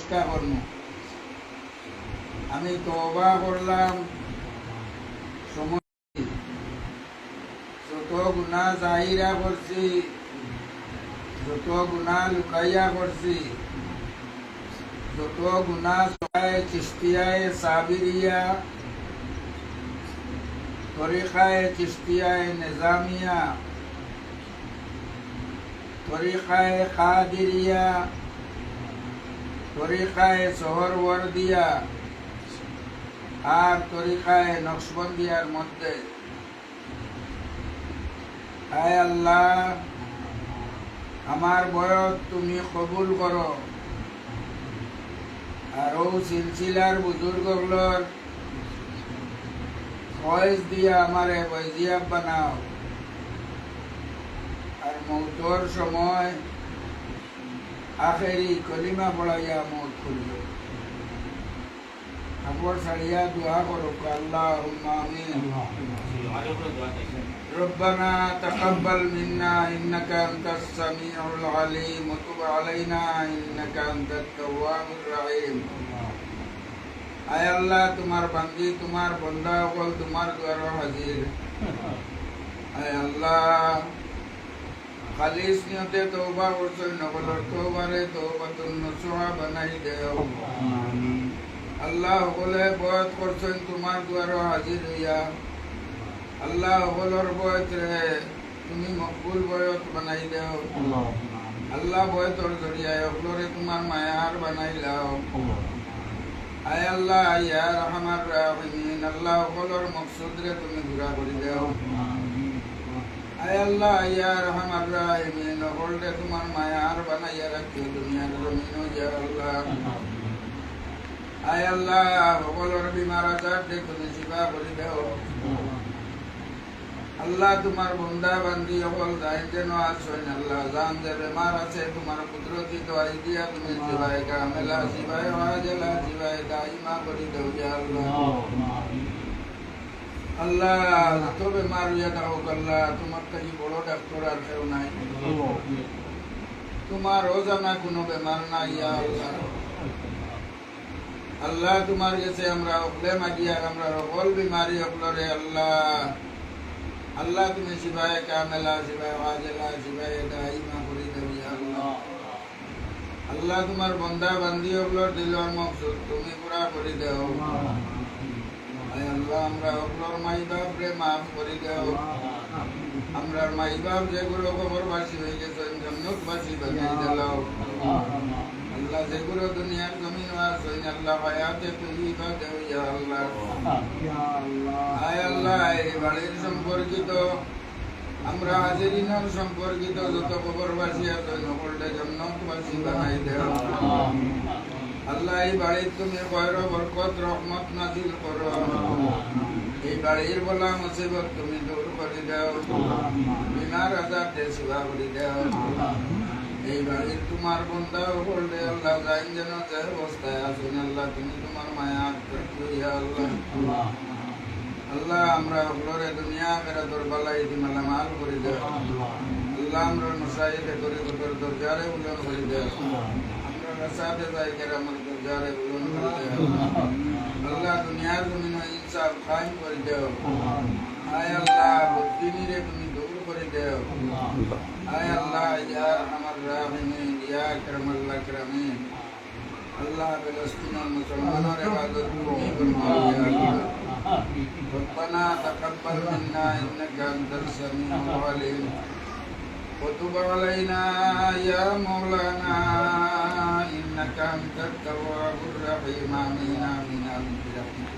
পরীক্ষা করব। আমি তওবা করলাম, সময় যত গুনাহ জাহিরা করছি, যত গুনাহ লুকাইয়া করছি, যত গুনাহ চিস্তিয়ায় সাবিরিয়া, তরিকায় চিস্তিয়ায় নিজামিয়া, তরিকায় কাদিরিয়া, তরিকায় সোহরওয়ার্দিয়া আর তরিকায় নকশবন্দিয়ার মধ্যে, আয় আল্লাহ আমার বয়স তুমি কবুল করো, আর ও সিলসিলার বুজুর্গগুলোর ফয়েজ দিয়া আমারে বৈজিয়াব বানাও, আর মৌতর সময় আখেরি কলিমা পড়াইয়া মৌত করিল। খবর ছাড়িয়া দোয়া করো, আল্লাহুম্মা আমিন। ربنا تقبل منا إنك أنت السميع العليم وتب علينا إنك أنت التواب الرحيم। আয় আল্লাহ তোমার বান্দি তোমার বন্দা সকল তোমার দ্বারা হাজির। আয় আল্লাহ খালিস নিয়তে তওবা করছই, নকলের তওবারে তওবাতুন নসুহা বানাই দেও। আল্লাহ সকলে বয়স করছেন তোমার দ্বারা হাজির হইয়া, আল্লাহ সকলের বয়সরে তুমি মকবুল বয়স বানাই দেও। আল্লাহ বয়সর জড়িয়ায় সকলরে তোমার মায়ার বানাই লাও। আয় আল্লাহ ইয়া রহমান রাহিমিন, আল্লাহ সকলের মকসুদরে তুমি ঘুরা করে দেও। আয় আল্লাহ ইয়া রহমান রাহিমিন, সকলরে তোমার মায়ার বানাইয়া রাখিও দুনিয়ার জমিনও ইয়া আল্লাহ। আয় আল্লাহ সকলের বিমার আজারকে তুমি শিফা করে দেও। আল্লাহ তোমার বন্দা বান্দি সকল যাই যেন আসেন, আল্লাহ জান যে বেমার আছে তোমার কুদরতি দোয়াই দিয়া তুমি শিবায় কামেলা, শিবায় ওয়াজেলা, শিবায় দাইমা করে দেও ইয়া আল্লাহ। আল্লাহ যত বেমার হইয়া থাকুক আল্লাহ, তোমার কাছে বড় ডাক্তার আর কেউ নাই, তোমার অজানা কোনো বেমার নাই ইয়া আল্লাহ। আল্লাহ তোমার কাছে আমরা অকলে মাগিয়া আমরা সকল বিমারি অকলরে আল্লাহ, আল্লাহ তুমি শিবায় কামেলা, শিবায় ওয়াজেলা, শিবায় দাইমা করে দেও ইয়া আল্লাহ। আল্লাহ তোমার বন্দা বান্দি অকলর দিলর মকসুদ তুমি পুরা করে দেও। আয় আল্লাহ আমরা অকলর মাই বাপরে মাফ করে দেও। আমরার মাই বাপ যেগুলো কবরবাসী হয়ে গেছে জান্নাতবাসী বানাই দেও। আল্লাহ যেগুলো দুনিয়ার জমিন আসেন আল্লাহ হায়াতে তৈবা দেও ইয়া আল্লাহ। আয় আল্লাহ এই বাড়ির সম্পর্কিত আমরা হাজিরিনার সম্পর্কিত যত কবরবাসী আছেন সকলকে জান্নাতবাসী বানাই দেও। আল্লাহ এই বাড়ির তুমি খয়র বরকত রহমত নাজিল করো। এই বাড়ির বলা মুসিবত তুমি দূর করে দাও, বিমার আজারকে শিফা করে দাও। এই বাড়ির তোমার বন্দা করলে আল্লাহ যাই যেন যে অবস্থায় আসুন আল্লাহ তুমি তোমার মায়া ইয়া আল্লাহ। আল্লাহ আমরা সকলরে দুনিয়া মেরা দরবালাই দিমালা মাল করে দাও। আল্লাহ আমরা মশাইদে করে কবর দরজারে বুলন করে দাও। আমরা রাসাতে যাই কেরামত দরজারে বুলন করে দাও। আল্লাহ দুনিয়ার জমিন ইনসাফ কায়েম করে দাও। আয় আল্লাহ বদদিনীরে তুমি দূর করে দাও। আয় আল্লাহ ইয়া আরহামার রাহিমিন, ইয়া আকরামাল আকরামিন। আল্লাহ ফিলিস্তিনের মুসলমানের ইবাদত তুমি ফরমাও ইয়া আল্লাহ। ربنا تقبل منا إنك أنت السميع العليم وتب علينا يا مولانا إنك أنت التواب الرحيم آمين آمين آمين برحمتك.